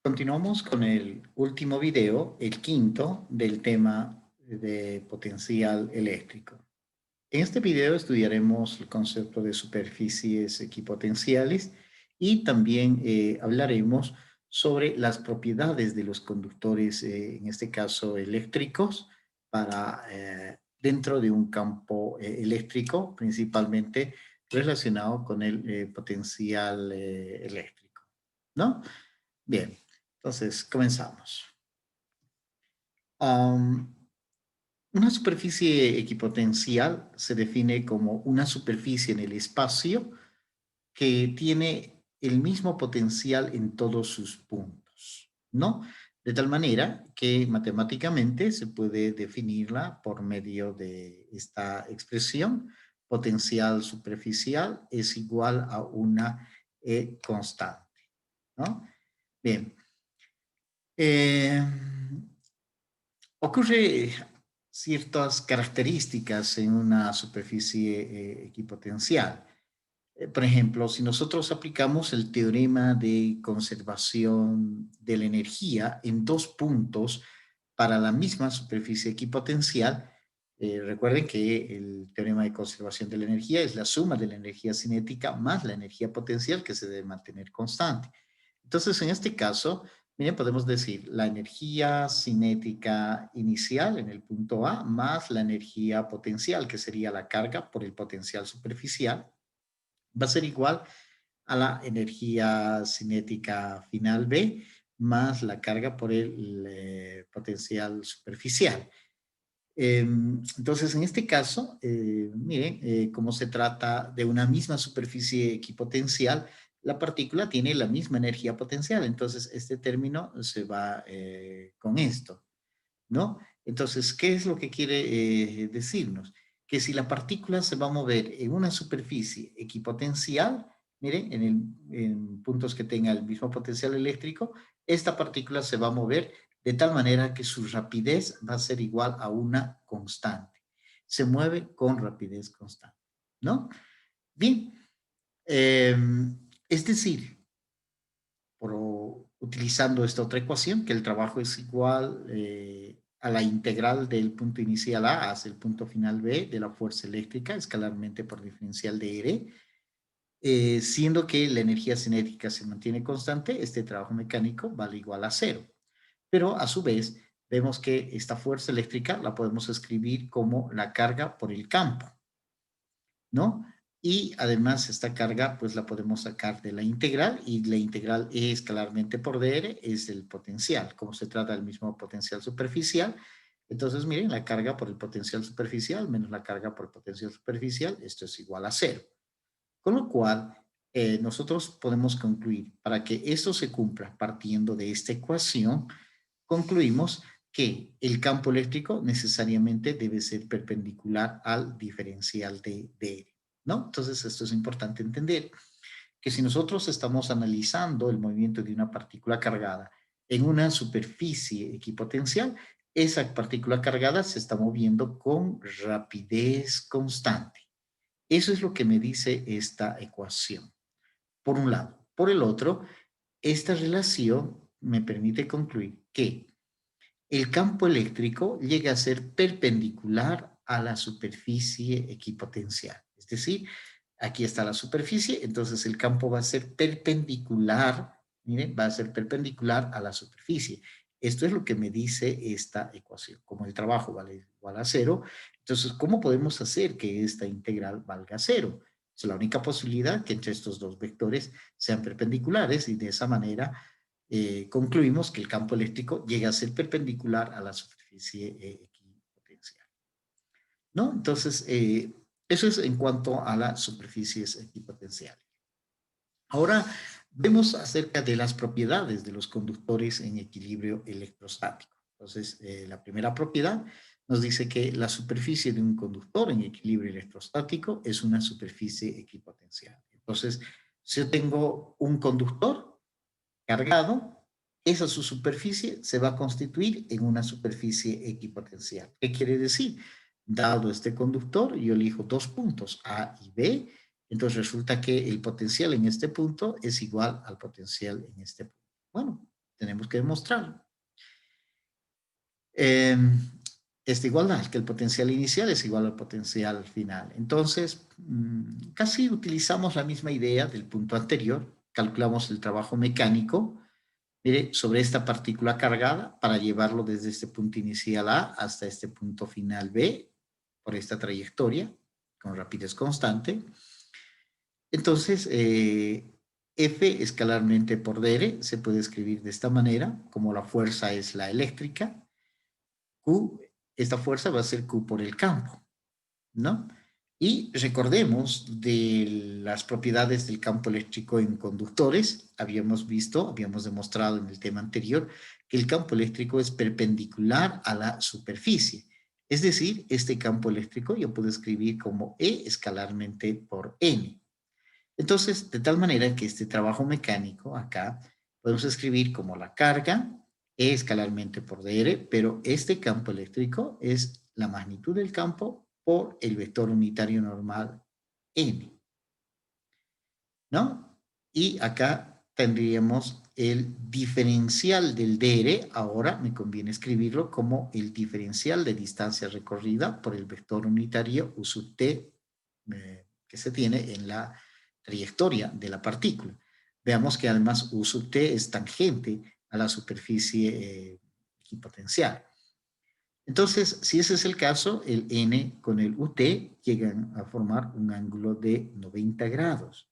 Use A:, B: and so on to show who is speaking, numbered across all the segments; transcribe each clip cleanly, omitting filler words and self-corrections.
A: Continuamos con el último video, el quinto, del tema de potencial eléctrico. En este video estudiaremos el concepto de superficies equipotenciales y también hablaremos sobre las propiedades de los conductores, en este caso eléctricos, dentro de un campo eléctrico, principalmente relacionado con el potencial eléctrico, ¿no? Bien, entonces comenzamos. Am, una superficie equipotencial se define como una superficie en el espacio que tiene el mismo potencial en todos sus puntos, ¿no? De tal manera que matemáticamente se puede definirla por medio de esta expresión: potencial superficial es igual a una E constante, ¿no? Bien. Eh, Ocurre ciertas características en una superficie equipotencial. Por ejemplo, si nosotros aplicamos el teorema de conservación de la energía en dos puntos para la misma superficie equipotencial, recuerden que el teorema de conservación de la energía es la suma de la energía cinética más la energía potencial, que se debe mantener constante. Entonces, en este caso, miren, podemos decir la energía cinética inicial en el punto A más la energía potencial, que sería la carga por el potencial superficial, va a ser igual a la energía cinética final B más la carga por el potencial superficial. Entonces, en este caso, miren, como se trata de una misma superficie equipotencial, la partícula tiene la misma energía potencial. Entonces, este término se va con esto, ¿no? Entonces, ¿qué es lo que quiere decirnos? Que si la partícula se va a mover en una superficie equipotencial, miren, en puntos que tenga el mismo potencial eléctrico, esta partícula se va a mover de tal manera que su rapidez va a ser igual a una constante. Se mueve con rapidez constante, ¿no? Bien, eh, es decir, utilizando esta otra ecuación, que el trabajo es igual a la integral del punto inicial A hacia el punto final B de la fuerza eléctrica, escalarmente por diferencial de R, siendo que la energía cinética se mantiene constante, este trabajo mecánico vale igual a cero. Pero a su vez, vemos que esta fuerza eléctrica la podemos escribir como la carga por el campo, ¿no? Y además esta carga pues la podemos sacar de la integral, y la integral E escalarmente por dr es el potencial. Como se trata del mismo potencial superficial, entonces miren, la carga por el potencial superficial menos la carga por el potencial superficial, esto es igual a cero. Con lo cual, nosotros podemos concluir, para que esto se cumpla partiendo de esta ecuación, concluimos que el campo eléctrico necesariamente debe ser perpendicular al diferencial de dr, ¿no? Entonces, esto es importante entender, que si nosotros estamos analizando el movimiento de una partícula cargada en una superficie equipotencial, esa partícula cargada se está moviendo con rapidez constante. Eso es lo que me dice esta ecuación, por un lado. Por el otro, esta relación me permite concluir que el campo eléctrico llega a ser perpendicular a la superficie equipotencial. Es decir, aquí está la superficie, entonces el campo va a ser perpendicular, miren, va a ser perpendicular a la superficie. Esto es lo que me dice esta ecuación. Como el trabajo vale igual a cero, entonces, ¿cómo podemos hacer que esta integral valga cero? Es la única posibilidad que entre estos dos vectores sean perpendiculares, y de esa manera concluimos que el campo eléctrico llega a ser perpendicular a la superficie equipotencial, ¿no? Entonces, eso es en cuanto a las superficies equipotenciales. Ahora vemos acerca de las propiedades de los conductores en equilibrio electrostático. Entonces, la primera propiedad nos dice que la superficie de un conductor en equilibrio electrostático es una superficie equipotencial. Entonces, si yo tengo un conductor cargado, esa su superficie se va a constituir en una superficie equipotencial. ¿Qué quiere decir? Dado este conductor, yo elijo dos puntos, A y B, entonces resulta que el potencial en este punto es igual al potencial en este punto. Bueno, tenemos que demostrarlo. Esta igualdad, que el potencial inicial es igual al potencial final. Entonces, casi utilizamos la misma idea del punto anterior, calculamos el trabajo mecánico, mire, sobre esta partícula cargada para llevarlo desde este punto inicial A hasta este punto final B, por esta trayectoria, con rapidez constante. Entonces, F escalarmente por dr se puede escribir de esta manera, como la fuerza es la eléctrica, Q, esta fuerza va a ser Q por el campo, ¿no? Y recordemos de las propiedades del campo eléctrico en conductores, habíamos demostrado en el tema anterior, que el campo eléctrico es perpendicular a la superficie. Es decir, este campo eléctrico yo puedo escribir como E escalarmente por N. Entonces, de tal manera que este trabajo mecánico acá podemos escribir como la carga E escalarmente por dr, pero este campo eléctrico es la magnitud del campo por el vector unitario normal n, ¿no? Y acá tendríamos el diferencial del dr, ahora me conviene escribirlo como el diferencial de distancia recorrida por el vector unitario u sub t que se tiene en la trayectoria de la partícula. Veamos que además U sub t es tangente a la superficie equipotencial. Entonces, si ese es el caso, el n con el ut llegan a formar un ángulo de 90 grados.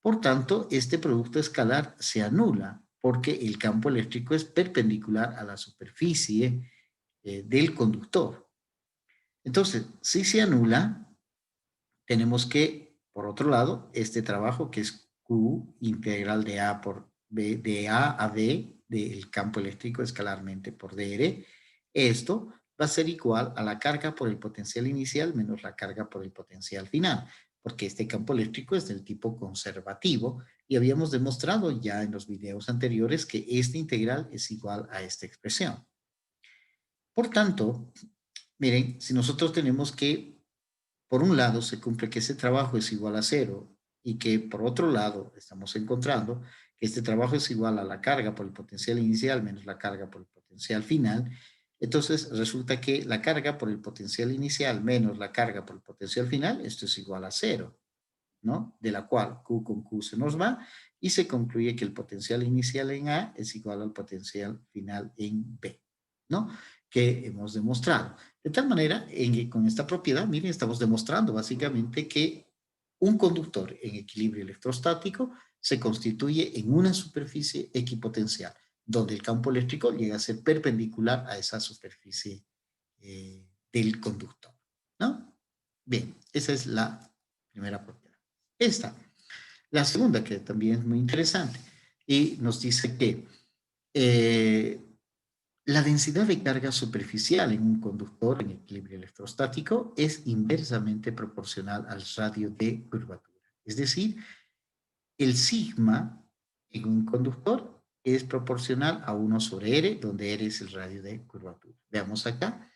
A: Por tanto, este producto escalar se anula porque el campo eléctrico es perpendicular a la superficie del conductor. Entonces, si se anula, tenemos que, por otro lado, este trabajo que es Q integral de A por B, de A a B del campo eléctrico escalarmente por dr, esto va a ser igual a la carga por el potencial inicial menos la carga por el potencial final, porque este campo eléctrico es del tipo conservativo y habíamos demostrado ya en los videos anteriores que esta integral es igual a esta expresión. Por tanto, miren, si nosotros tenemos que por un lado se cumple que ese trabajo es igual a cero y que por otro lado estamos encontrando que este trabajo es igual a la carga por el potencial inicial menos la carga por el potencial final, entonces resulta que la carga por el potencial inicial menos la carga por el potencial final, esto es igual a cero, ¿no? De la cual Q con Q se nos va y se concluye que el potencial inicial en A es igual al potencial final en B, ¿no? Que hemos demostrado. De tal manera, con esta propiedad, miren, estamos demostrando básicamente que un conductor en equilibrio electrostático se constituye en una superficie equipotencial, donde el campo eléctrico llega a ser perpendicular a esa superficie del conductor, ¿no? Bien, esa es la primera propiedad. Esta, la segunda, que también es muy interesante, y nos dice que la densidad de carga superficial en un conductor en equilibrio electrostático es inversamente proporcional al radio de curvatura. Es decir, el sigma en un conductor es proporcional a 1 sobre R, donde R es el radio de curvatura. Veamos acá,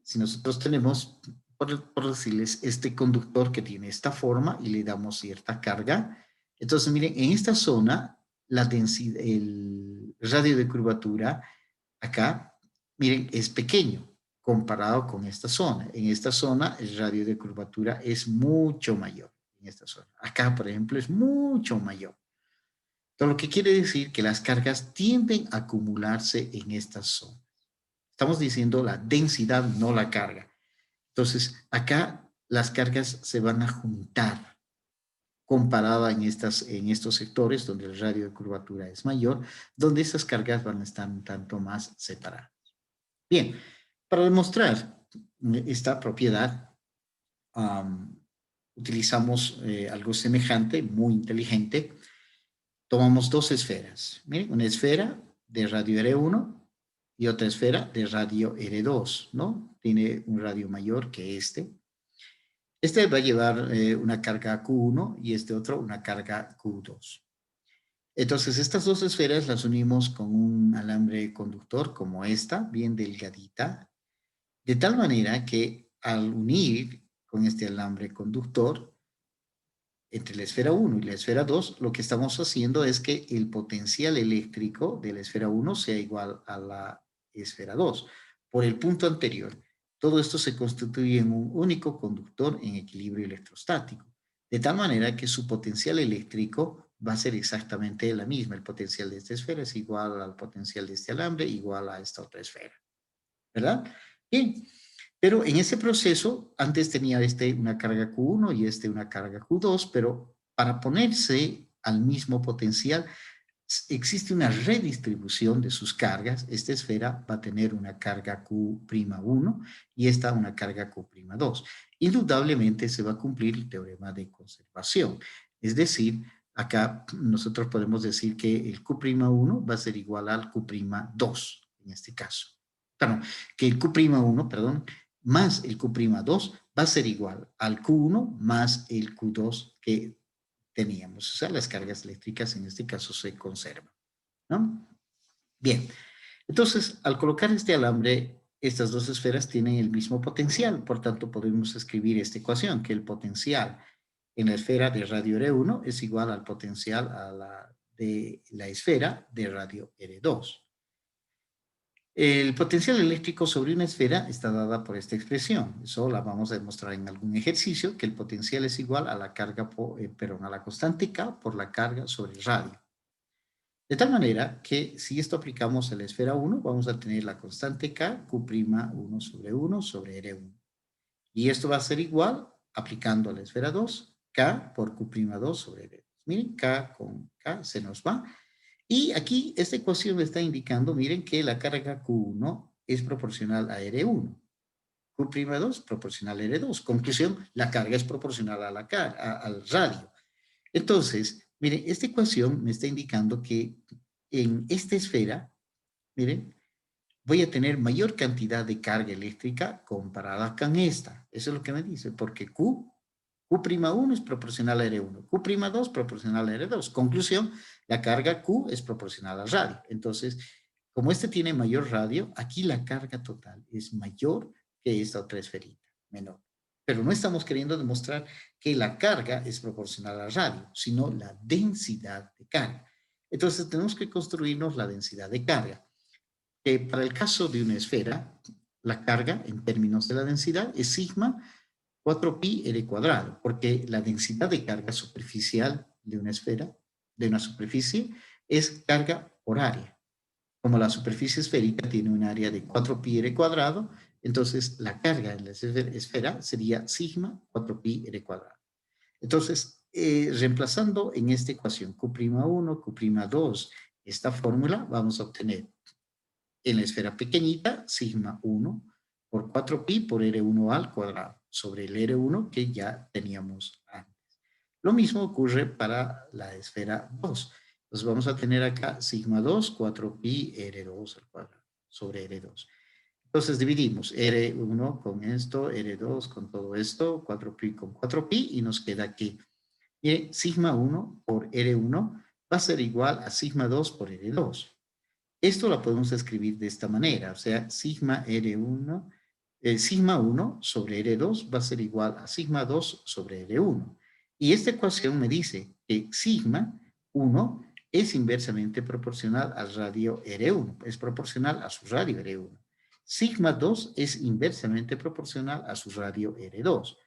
A: si nosotros tenemos, por decirles, este conductor que tiene esta forma y le damos cierta carga, entonces miren, en esta zona, la densidad, el radio de curvatura acá, miren, es pequeño comparado con esta zona. En esta zona el radio de curvatura es mucho mayor. En esta zona. Acá, por ejemplo, es mucho mayor. Entonces, lo que quiere decir que las cargas tienden a acumularse en estas zonas. Estamos diciendo la densidad, no la carga. Entonces, acá las cargas se van a juntar comparada en estos sectores donde el radio de curvatura es mayor, donde esas cargas van a estar un tanto más separadas. Bien, para demostrar esta propiedad, utilizamos algo semejante, muy inteligente. Tomamos dos esferas. Miren, una esfera de radio R1 y otra esfera de radio R2, ¿no? Tiene un radio mayor que este. Este va a llevar una carga Q1 y este otro una carga Q2. Entonces, estas dos esferas las unimos con un alambre conductor como esta, bien delgadita, de tal manera que al unir con este alambre conductor, entre la esfera 1 y la esfera 2, lo que estamos haciendo es que el potencial eléctrico de la esfera 1 sea igual a la esfera 2 por el punto anterior. Todo esto se constituye en un único conductor en equilibrio electrostático, de tal manera que su potencial eléctrico va a ser exactamente la misma. El potencial de esta esfera es igual al potencial de este alambre, igual a esta otra esfera, ¿verdad? Bien, pero en ese proceso, antes tenía una carga Q1 y una carga Q2, pero para ponerse al mismo potencial, existe una redistribución de sus cargas. Esta esfera va a tener una carga Q'1 y esta una carga Q'2. Indudablemente se va a cumplir el teorema de conservación. Es decir, acá nosotros podemos decir que el Q'1 va a ser igual al Q'2 en este caso. Perdón, que el Q'1, perdón, más el Q'2 va a ser igual al Q1 más el Q2 que teníamos. O sea, las cargas eléctricas en este caso se conservan, ¿no? Bien, entonces, al colocar este alambre, estas dos esferas tienen el mismo potencial, por tanto podemos escribir esta ecuación, que el potencial en la esfera de radio R1 es igual al potencial de la esfera de radio R2. El potencial eléctrico sobre una esfera está dada por esta expresión. Eso la vamos a demostrar en algún ejercicio, que el potencial es igual a la carga, a la constante K por la carga sobre el radio. De tal manera que si esto aplicamos a la esfera 1, vamos a tener la constante K, Q'1 sobre 1 sobre R1. Y esto va a ser igual, aplicando a la esfera 2, K por Q'2 sobre R2. Miren, K con K se nos va. Y aquí esta ecuación me está indicando, miren, que la carga Q1 es proporcional a R1. Q'2 proporcional a R2. Conclusión, la carga es proporcional a al radio. Entonces, miren, esta ecuación me está indicando que en esta esfera, miren, voy a tener mayor cantidad de carga eléctrica comparada con esta. Eso es lo que me dice, porque Q'1 es proporcional a R1, Q'2 proporcional a R2. Conclusión, la carga Q es proporcional al radio. Entonces, como este tiene mayor radio, aquí la carga total es mayor que esta otra esferita, menor. Pero no estamos queriendo demostrar que la carga es proporcional al radio, sino la densidad de carga. Entonces, tenemos que construirnos la densidad de carga. Para el caso de una esfera, la carga en términos de la densidad es sigma 4pi r cuadrado, porque la densidad de carga superficial de una esfera, de una superficie, es carga por área. Como la superficie esférica tiene un área de 4pi r cuadrado, entonces la carga en la esfera sería sigma 4pi r cuadrado. Entonces, reemplazando en esta ecuación Q'1, Q'2, esta fórmula, vamos a obtener en la esfera pequeñita, sigma 1 por 4pi por R1 al cuadrado sobre el R1 que ya teníamos antes. Lo mismo ocurre para la esfera 2. Entonces vamos a tener acá sigma 2, 4pi R2 al cuadrado sobre R2. Entonces dividimos R1 con esto, R2 con todo esto, 4pi con 4pi y nos queda aquí. Sigma 1 por R1 va a ser igual a sigma 2 por R2. Esto lo podemos escribir de esta manera, o sea, sigma R1, sigma 1 sobre R2 va a ser igual a sigma 2 sobre R1. Y esta ecuación me dice que sigma 1 es inversamente proporcional al radio R1, es proporcional a su radio R1. Sigma 2 es inversamente proporcional a su radio R2.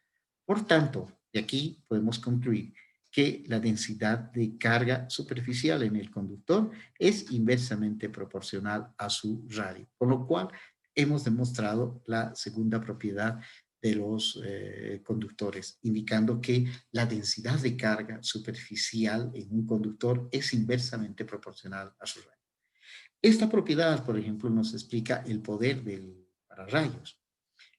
A: Por tanto, de aquí podemos concluir que la densidad de carga superficial en el conductor es inversamente proporcional a su radio, con lo cual hemos demostrado la segunda propiedad de los conductores, indicando que la densidad de carga superficial en un conductor es inversamente proporcional a su radio. Esta propiedad, por ejemplo, nos explica el poder del pararrayos.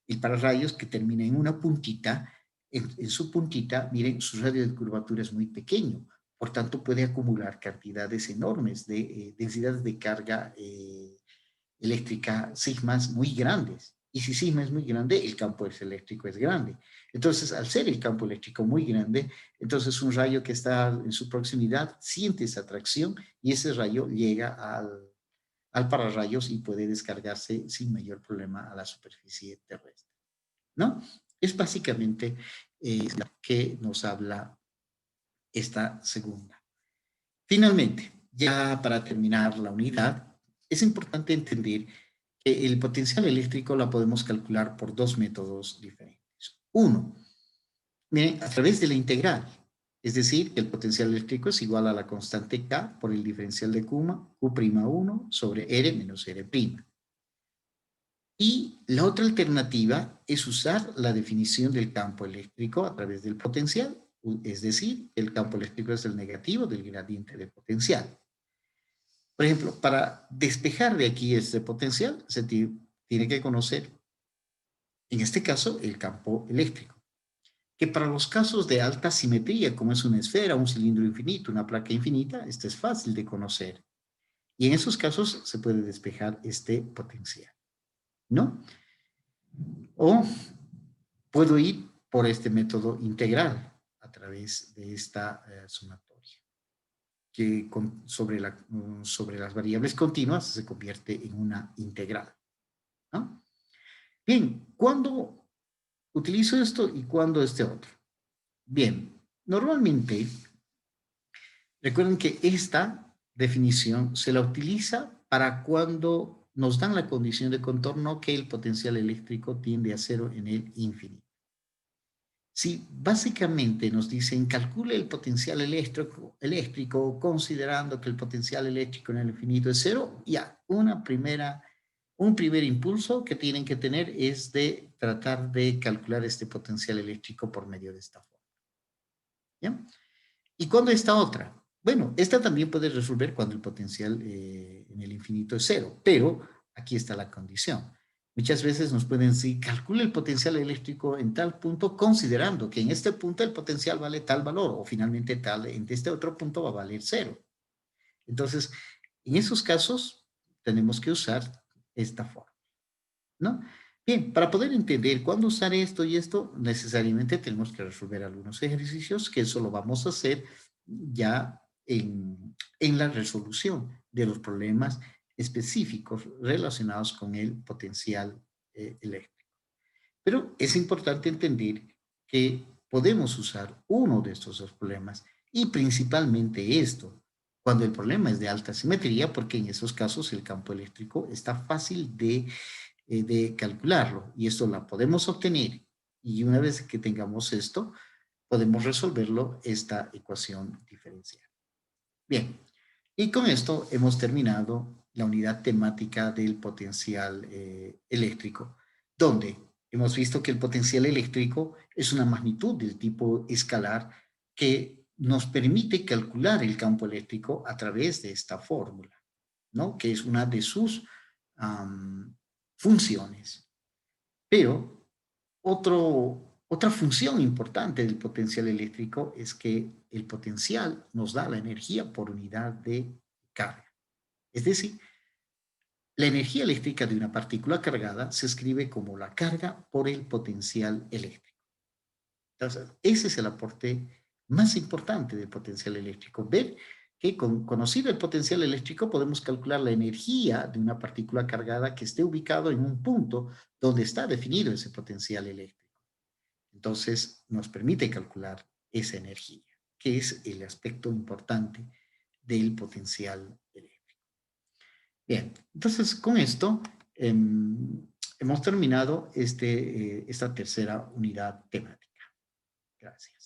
A: El pararrayos que termina en una puntita, en su puntita, miren, su radio de curvatura es muy pequeño, por tanto puede acumular cantidades enormes de densidades de carga eléctrica sigmas muy grandes. Y si sigma es muy grande, el campo eléctrico es grande. Entonces, al ser el campo eléctrico muy grande, entonces un rayo que está en su proximidad siente esa atracción y ese rayo llega al pararrayos y puede descargarse sin mayor problema a la superficie terrestre, ¿no? Es básicamente lo que nos habla esta segunda. Finalmente, ya para terminar la unidad, es importante entender que el potencial eléctrico la podemos calcular por dos métodos diferentes. Uno, miren, a través de la integral, es decir, que el potencial eléctrico es igual a la constante K por el diferencial de Q'1 sobre R menos R'. Y la otra alternativa es usar la definición del campo eléctrico a través del potencial, es decir, el campo eléctrico es el negativo del gradiente de potencial. Por ejemplo, para despejar de aquí este potencial, se tiene que conocer, en este caso, el campo eléctrico, que para los casos de alta simetría, como es una esfera, un cilindro infinito, una placa infinita, esto es fácil de conocer. Y en esos casos se puede despejar este potencial, ¿no? O puedo ir por este método integral a través de esta sumatoria, que sobre las variables continuas se convierte en una integral, ¿no? Bien, ¿cuándo utilizo esto y cuándo este otro? Bien, normalmente, recuerden que esta definición se la utiliza para cuando nos dan la condición de contorno que el potencial eléctrico tiende a cero en el infinito. Si básicamente nos dicen calcule el potencial eléctrico considerando que el potencial eléctrico en el infinito es cero, ya, un primer impulso que tienen que tener es de tratar de calcular este potencial eléctrico por medio de esta forma. ¿Ya? ¿Y cuándo esta otra? Bueno, esta también puede resolver cuando el potencial en el infinito es cero, pero aquí está la condición. Muchas veces nos pueden decir, calcule el potencial eléctrico en tal punto, considerando que en este punto el potencial vale tal valor, o finalmente en este otro punto va a valer cero. Entonces, en esos casos, tenemos que usar esta forma, ¿no? Bien, para poder entender cuándo usar esto y esto, necesariamente tenemos que resolver algunos ejercicios, que eso lo vamos a hacer ya en la resolución de los problemas específicos relacionados con el potencial eléctrico. Pero es importante entender que podemos usar uno de estos dos problemas y principalmente esto, cuando el problema es de alta simetría, porque en esos casos el campo eléctrico está fácil de calcularlo y esto la podemos obtener y una vez que tengamos esto, podemos resolverlo esta ecuación diferencial. Bien, y con esto hemos terminado la unidad temática del potencial eléctrico, donde hemos visto que el potencial eléctrico es una magnitud del tipo escalar que nos permite calcular el campo eléctrico a través de esta fórmula, ¿no? Que es una de sus funciones. Pero otra función importante del potencial eléctrico es que el potencial nos da la energía por unidad de carga. Es decir, la energía eléctrica de una partícula cargada se escribe como la carga por el potencial eléctrico. Entonces, ese es el aporte más importante del potencial eléctrico. Ver que conocido el potencial eléctrico podemos calcular la energía de una partícula cargada que esté ubicado en un punto donde está definido ese potencial eléctrico. Entonces, nos permite calcular esa energía, que es el aspecto importante del potencial eléctrico. Bien, entonces con esto hemos terminado esta tercera unidad temática. Gracias.